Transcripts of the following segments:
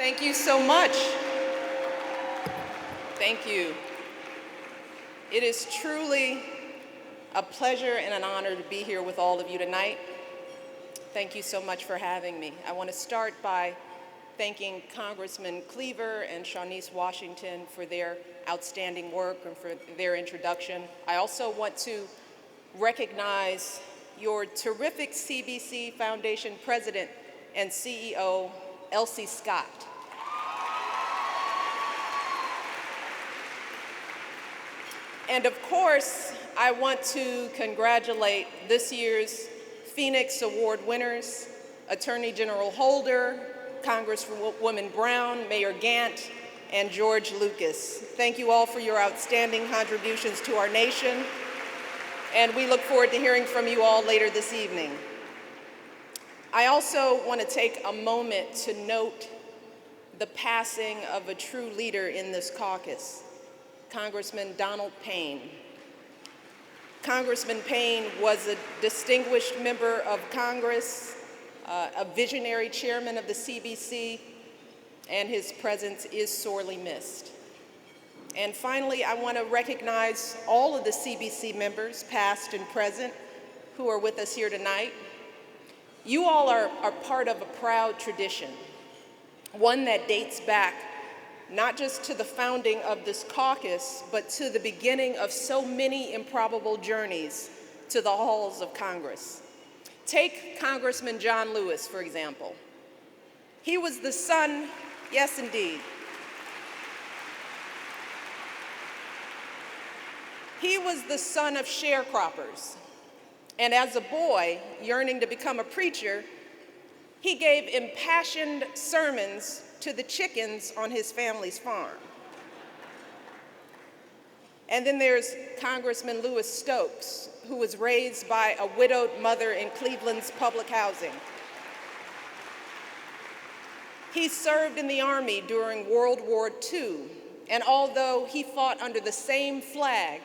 Thank you so much. Thank you. It is truly a pleasure and an honor to be here with all of you tonight. Thank you so much for having me. I want to start by thanking Congressman Cleaver and Shawnice Washington for their outstanding work and for their introduction. I also want to recognize your terrific CBC Foundation President and CEO, Elsie Scott. And of course, I want to congratulate this year's Phoenix Award winners, Attorney General Holder, Congresswoman Brown, Mayor Gant, and George Lucas. Thank you all for your outstanding contributions to our nation, and we look forward to hearing from you all later this evening. I also want to take a moment to note the passing of a true leader in this caucus, Congressman Donald Payne. Congressman Payne was a distinguished member of Congress, a visionary chairman of the CBC, and his presence is sorely missed. And finally, I want to recognize all of the CBC members, past and present, who are with us here tonight. You all are part of a proud tradition, one that dates back not just to the founding of this caucus, but to the beginning of so many improbable journeys to the halls of Congress. Take Congressman John Lewis, for example. He was the son, yes indeed, he was the son of sharecroppers. And as a boy, yearning to become a preacher, he gave impassioned sermons to the chickens on his family's farm. And then there's Congressman Louis Stokes, who was raised by a widowed mother in Cleveland's public housing. He served in the Army during World War II, and although he fought under the same flag,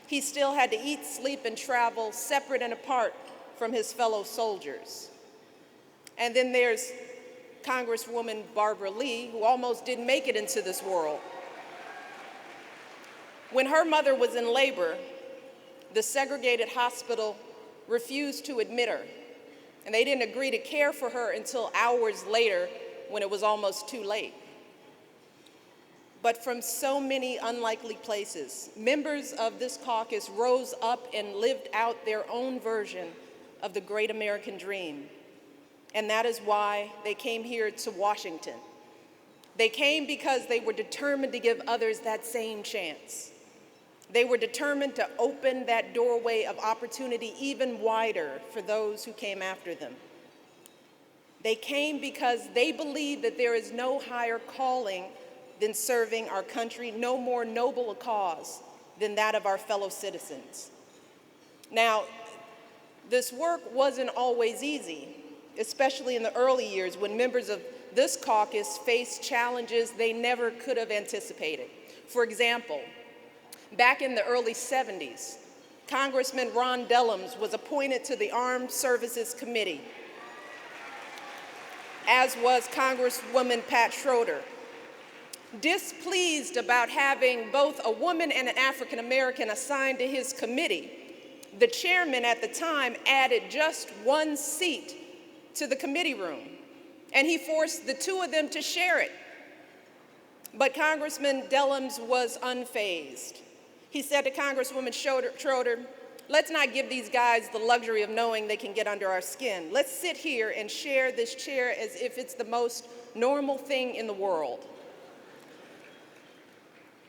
he still had to eat, sleep, and travel separate and apart from his fellow soldiers. And then there's Congresswoman Barbara Lee, who almost didn't make it into this world. When her mother was in labor, the segregated hospital refused to admit her, and they didn't agree to care for her until hours later when it was almost too late. But from so many unlikely places, members of this caucus rose up and lived out their own version of the great American dream. And that is why they came here to Washington. They came because they were determined to give others that same chance. They were determined to open that doorway of opportunity even wider for those who came after them. They came because they believe that there is no higher calling than serving our country, no more noble a cause than that of our fellow citizens. Now, this work wasn't always easy, especially in the early years when members of this caucus faced challenges they never could have anticipated. For example, back in the early 70s, Congressman Ron Dellums was appointed to the Armed Services Committee, as was Congresswoman Pat Schroeder. Displeased about having both a woman and an African American assigned to his committee, the chairman at the time added just one seat to the committee room, and he forced the two of them to share it. But Congressman Dellums was unfazed. He said to Congresswoman Schroeder, let's not give these guys the luxury of knowing they can get under our skin. Let's sit here and share this chair as if it's the most normal thing in the world.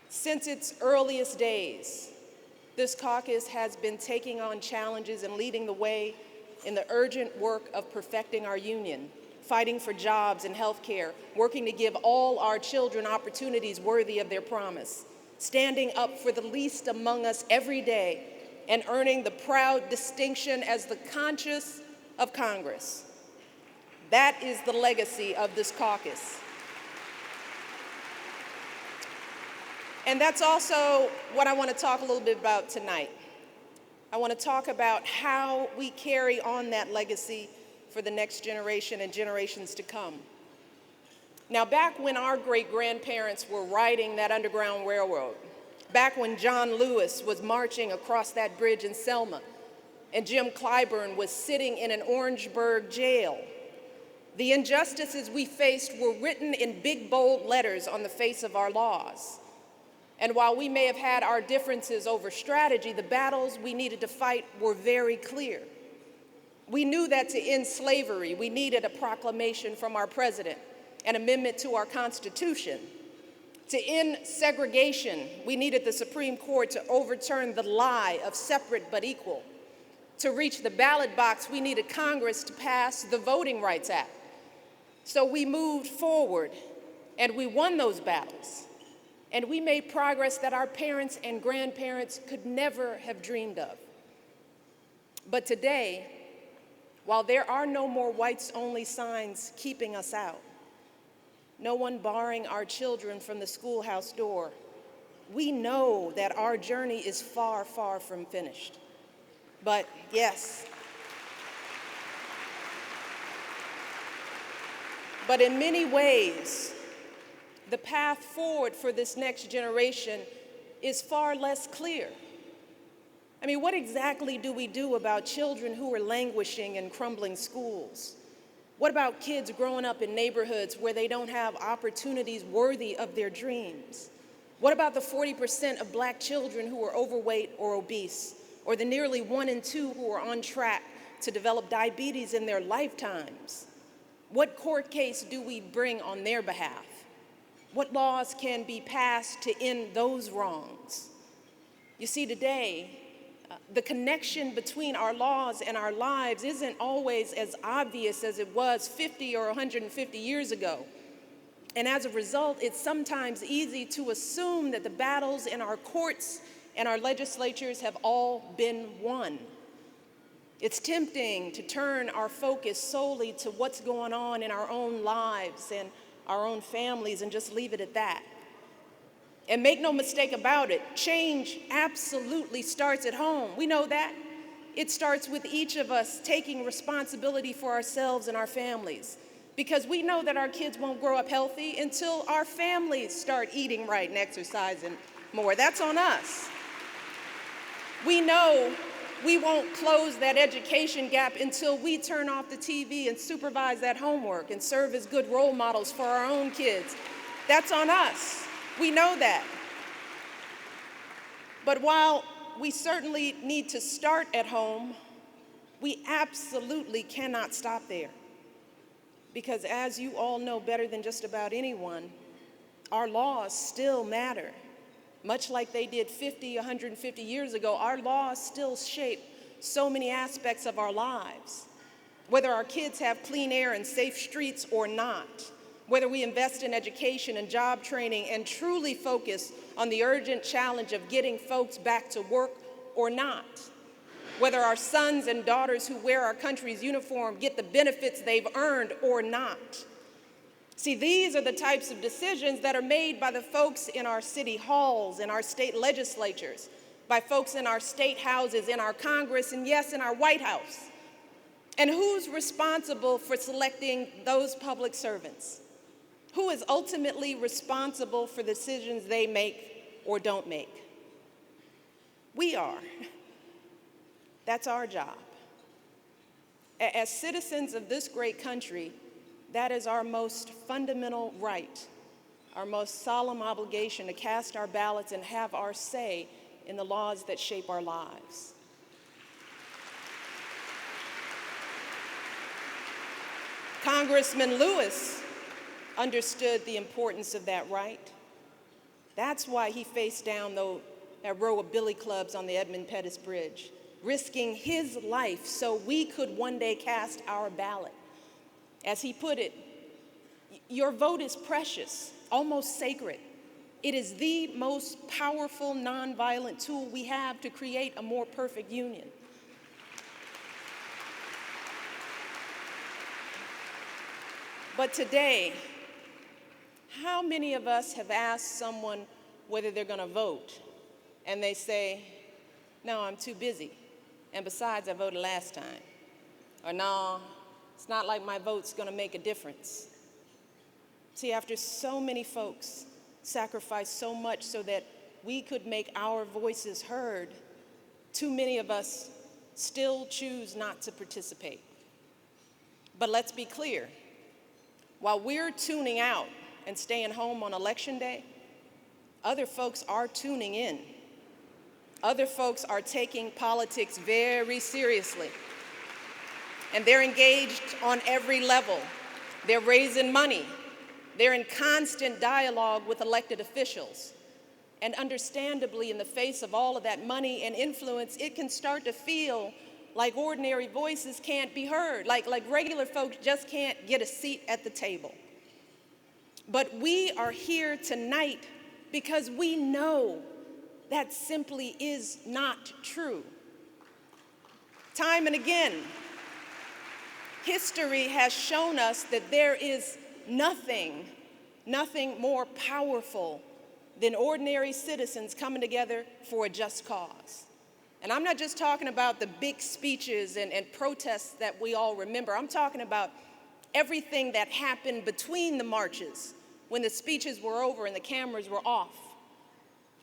Since its earliest days, this caucus has been taking on challenges and leading the way in the urgent work of perfecting our union, fighting for jobs and health care, working to give all our children opportunities worthy of their promise, standing up for the least among us every day, and earning the proud distinction as the conscience of Congress. That is the legacy of this caucus. And that's also what I want to talk a little bit about tonight. I want to talk about how we carry on that legacy for the next generation and generations to come. Now, back when our great-grandparents were riding that Underground Railroad, back when John Lewis was marching across that bridge in Selma, and Jim Clyburn was sitting in an Orangeburg jail, the injustices we faced were written in big, bold letters on the face of our laws. And while we may have had our differences over strategy, the battles we needed to fight were very clear. We knew that to end slavery, we needed a proclamation from our president, an amendment to our Constitution. To end segregation, we needed the Supreme Court to overturn the lie of separate but equal. To reach the ballot box, we needed Congress to pass the Voting Rights Act. So we moved forward, and we won those battles. And we made progress that our parents and grandparents could never have dreamed of. But today, while there are no more whites-only signs keeping us out, no one barring our children from the schoolhouse door, we know that our journey is far, far from finished. But yes, but in many ways, the path forward for this next generation is far less clear. I mean, what exactly do we do about children who are languishing in crumbling schools? What about kids growing up in neighborhoods where they don't have opportunities worthy of their dreams? What about the 40% of Black children who are overweight or obese, or the nearly 1 in 2 who are on track to develop diabetes in their lifetimes? What court case do we bring on their behalf? What laws can be passed to end those wrongs? You see, today, the connection between our laws and our lives isn't always as obvious as it was 50 or 150 years ago. And as a result, it's sometimes easy to assume that the battles in our courts and our legislatures have all been won. It's tempting to turn our focus solely to what's going on in our own lives and our own families and just leave it at that. And make no mistake about it, change absolutely starts at home. We know that. It starts with each of us taking responsibility for ourselves and our families, because we know that our kids won't grow up healthy until our families start eating right and exercising more. That's on us. We know we won't close that education gap until we turn off the TV and supervise that homework and serve as good role models for our own kids. That's on us. We know that. But while we certainly need to start at home, we absolutely cannot stop there. Because as you all know better than just about anyone, our laws still matter. Much like they did 50, 150 years ago, our laws still shape so many aspects of our lives. Whether our kids have clean air and safe streets or not, whether we invest in education and job training and truly focus on the urgent challenge of getting folks back to work or not, whether our sons and daughters who wear our country's uniform get the benefits they've earned or not. See, these are the types of decisions that are made by the folks in our city halls, in our state legislatures, by folks in our state houses, in our Congress, and yes, in our White House. And who's responsible for selecting those public servants? Who is ultimately responsible for the decisions they make or don't make? We are. That's our job. As citizens of this great country, that is our most fundamental right, our most solemn obligation to cast our ballots and have our say in the laws that shape our lives. Congressman Lewis understood the importance of that right. That's why he faced down that row of billy clubs on the Edmund Pettus Bridge, risking his life so we could one day cast our ballot. As he put it, your vote is precious, almost sacred. It is the most powerful nonviolent tool we have to create a more perfect union. But today, how many of us have asked someone whether they're going to vote, and they say, no, I'm too busy, and besides, I voted last time, or no, it's not like my vote's going to make a difference. See, after so many folks sacrificed so much so that we could make our voices heard, too many of us still choose not to participate. But let's be clear, while we're tuning out and staying home on Election Day, other folks are tuning in. Other folks are taking politics very seriously. And they're engaged on every level. They're raising money. They're in constant dialogue with elected officials. And understandably, in the face of all of that money and influence, it can start to feel like ordinary voices can't be heard, like regular folks just can't get a seat at the table. But we are here tonight because we know that simply is not true. Time and again, history has shown us that there is nothing more powerful than ordinary citizens coming together for a just cause. And I'm not just talking about the big speeches and protests that we all remember. I'm talking about everything that happened between the marches when the speeches were over and the cameras were off.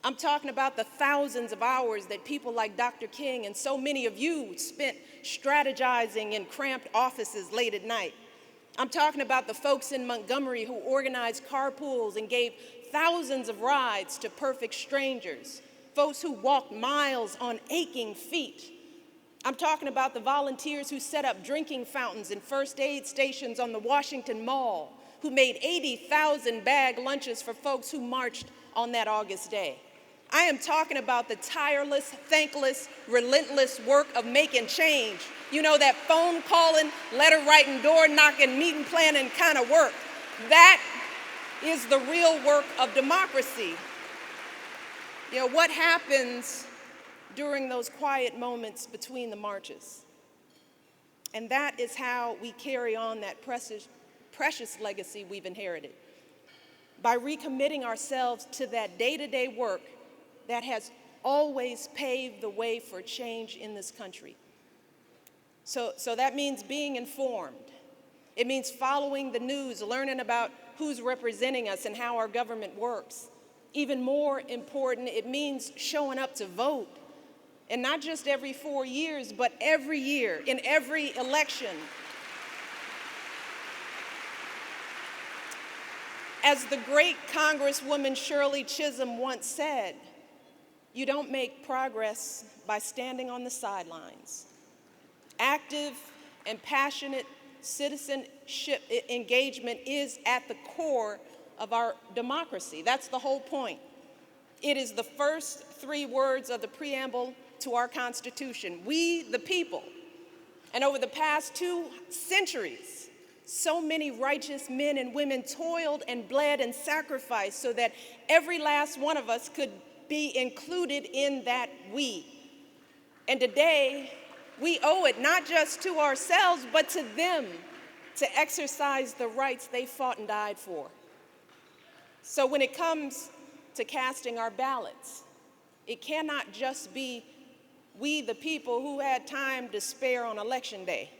I'm talking about the thousands of hours that people like Dr. King and so many of you spent strategizing in cramped offices late at night. I'm talking about the folks in Montgomery who organized carpools and gave thousands of rides to perfect strangers, folks who walked miles on aching feet. I'm talking about the volunteers who set up drinking fountains and first aid stations on the Washington Mall, who made 80,000 bag lunches for folks who marched on that August day. I am talking about the tireless, thankless, relentless work of making change. You know, that phone calling, letter writing, door knocking, meeting planning kind of work. That is the real work of democracy. You know, what happens during those quiet moments between the marches? And that is how we carry on that precious legacy we've inherited. By recommitting ourselves to that day-to-day work that has always paved the way for change in this country. So that means being informed. It means following the news, learning about who's representing us and how our government works. Even more important, it means showing up to vote. And not just every 4 years, but every year, in every election. As the great Congresswoman Shirley Chisholm once said, you don't make progress by standing on the sidelines. Active and passionate citizenship engagement is at the core of our democracy. That's the whole point. It is the first 3 words of the preamble to our Constitution, we the people. And over the past 2 centuries, so many righteous men and women toiled and bled and sacrificed so that every last one of us could be included in that we. And today, we owe it not just to ourselves, but to them to exercise the rights they fought and died for. So when it comes to casting our ballots, it cannot just be we the people who had time to spare on Election Day.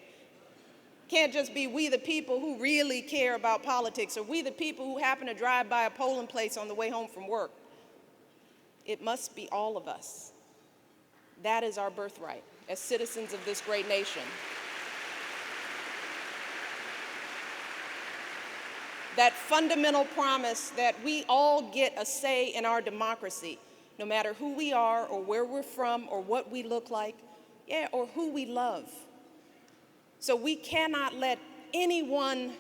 Can't just be we the people who really care about politics or we the people who happen to drive by a polling place on the way home from work. It must be all of us. That is our birthright as citizens of this great nation. That fundamental promise that we all get a say in our democracy, no matter who we are or where we're from or what we look like, or who we love. So we cannot let anyone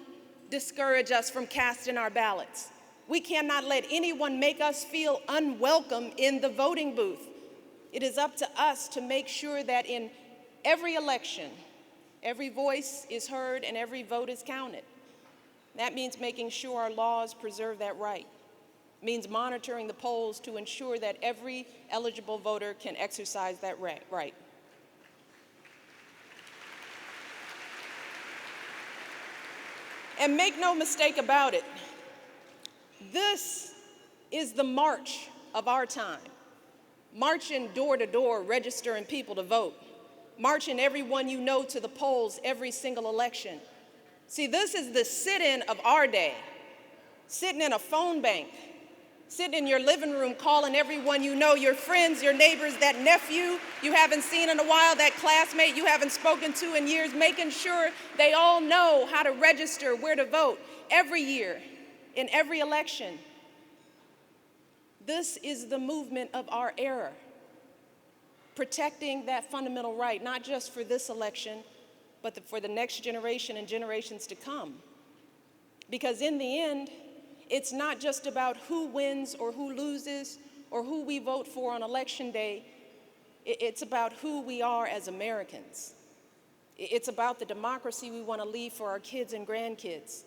discourage us from casting our ballots. We cannot let anyone make us feel unwelcome in the voting booth. It is up to us to make sure that in every election, every voice is heard and every vote is counted. That means making sure our laws preserve that right. It means monitoring the polls to ensure that every eligible voter can exercise that right. And make no mistake about it, this is the march of our time. Marching door to door, registering people to vote. Marching everyone you know to the polls every single election. See, this is the sit-in of our day. sitting in a phone bank, sitting in your living room calling everyone you know, your friends, your neighbors, that nephew you haven't seen in a while, that classmate you haven't spoken to in years, making sure they all know how to register, where to vote every year, in every election. This is the movement of our era, protecting that fundamental right, not just for this election, but for the next generation and generations to come. Because in the end, it's not just about who wins or who loses or who we vote for on election day. It's about who we are as Americans. It's about the democracy we want to leave for our kids and grandkids.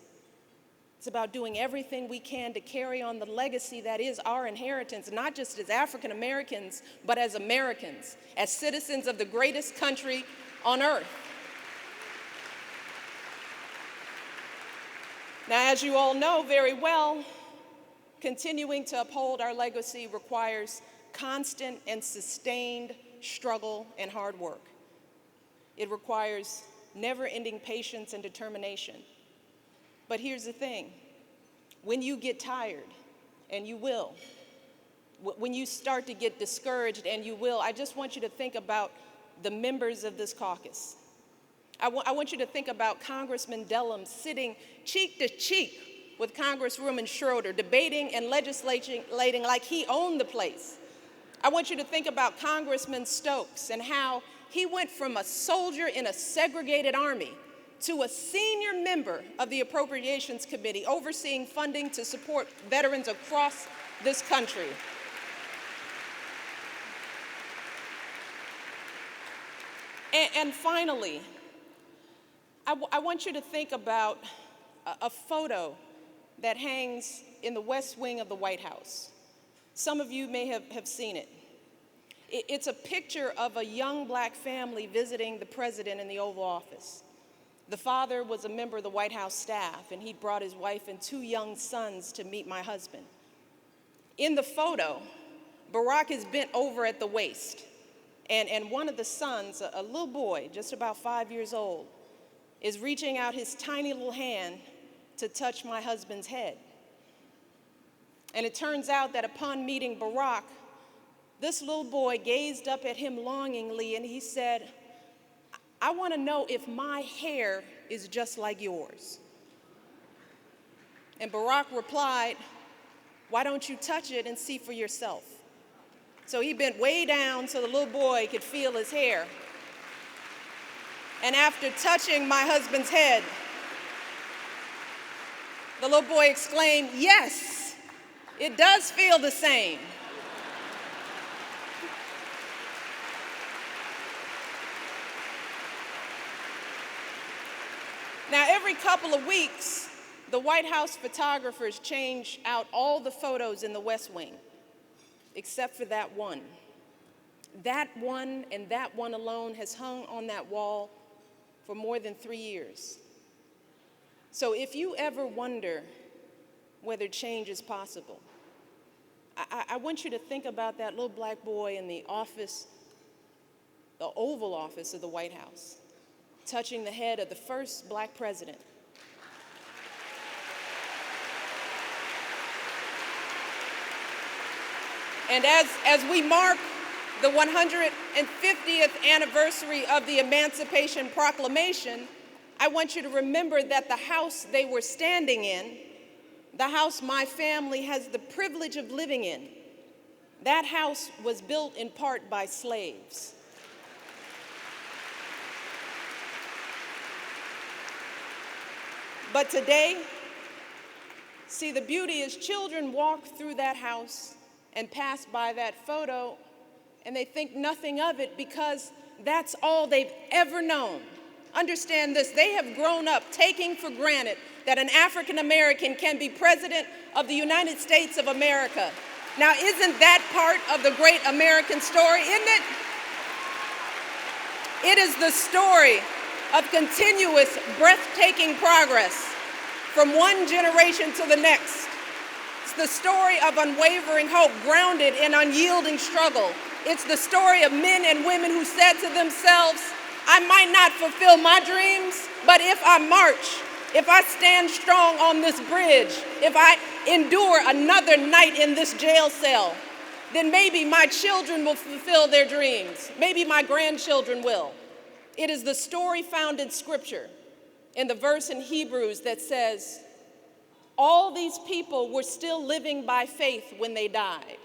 It's about doing everything we can to carry on the legacy that is our inheritance, not just as African Americans, but as Americans, as citizens of the greatest country on earth. Now, as you all know very well, continuing to uphold our legacy requires constant and sustained struggle and hard work. It requires never-ending patience and determination. But here's the thing, when you get tired, and you will, when you start to get discouraged, and you will, I just want you to think about the members of this caucus. I want you to think about Congressman Dellum sitting cheek to cheek with Congresswoman Schroeder, debating and legislating like he owned the place. I want you to think about Congressman Stokes and how he went from a soldier in a segregated army to a senior member of the Appropriations Committee overseeing funding to support veterans across this country. And finally, I want you to think about a photo that hangs in the West Wing of the White House. Some of you may have seen it. It's a picture of a young black family visiting the president in the Oval Office. The father was a member of the White House staff, and he brought his wife and 2 young sons to meet my husband. In the photo, Barack is bent over at the waist, and one of the sons, a little boy, just about 5 years old, is reaching out his tiny little hand to touch my husband's head. And it turns out that upon meeting Barack, this little boy gazed up at him longingly and he said, "I want to know if my hair is just like yours." And Barack replied, "Why don't you touch it and see for yourself?" So he bent way down so the little boy could feel his hair. And after touching my husband's head, the little boy exclaimed, "Yes, it does feel the same." Now, every couple of weeks, the White House photographers change out all the photos in the West Wing, except for that one. That one and that one alone has hung on that wall for more than 3 years. So if you ever wonder whether change is possible, I want you to think about that little black boy in the office, the Oval Office of the White House, touching the head of the first black president. And as we mark the 150th anniversary of the Emancipation Proclamation, I want you to remember that the house they were standing in, the house my family has the privilege of living in, that house was built in part by slaves. But today, see, the beauty is children walk through that house and pass by that photo, and they think nothing of it because that's all they've ever known. Understand this, they have grown up taking for granted that an African American can be president of the United States of America. Now, isn't that part of the great American story, isn't it? It is the story of continuous, breathtaking progress from one generation to the next. It's the story of unwavering hope, grounded in unyielding struggle. It's the story of men and women who said to themselves, "I might not fulfill my dreams, but if I march, if I stand strong on this bridge, if I endure another night in this jail cell, then maybe my children will fulfill their dreams. Maybe my grandchildren will. It is the story found in Scripture, in the verse in Hebrews that says, all these people were still living by faith when they died.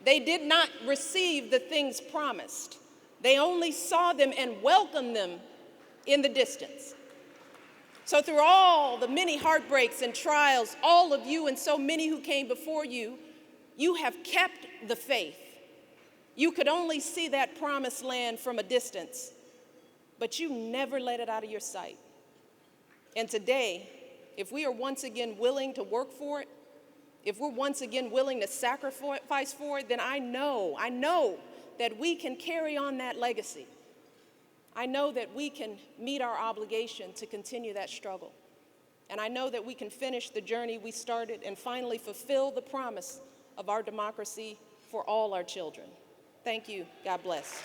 They did not receive the things promised. They only saw them and welcomed them in the distance. So through all the many heartbreaks and trials, all of you and so many who came before you, you have kept the faith. You could only see that promised land from a distance, but you never let it out of your sight. And today, if we are once again willing to work for it, if we're once again willing to sacrifice for it, then I know that we can carry on that legacy. I know that we can meet our obligation to continue that struggle. And I know that we can finish the journey we started and finally fulfill the promise of our democracy for all our children. Thank you. God bless.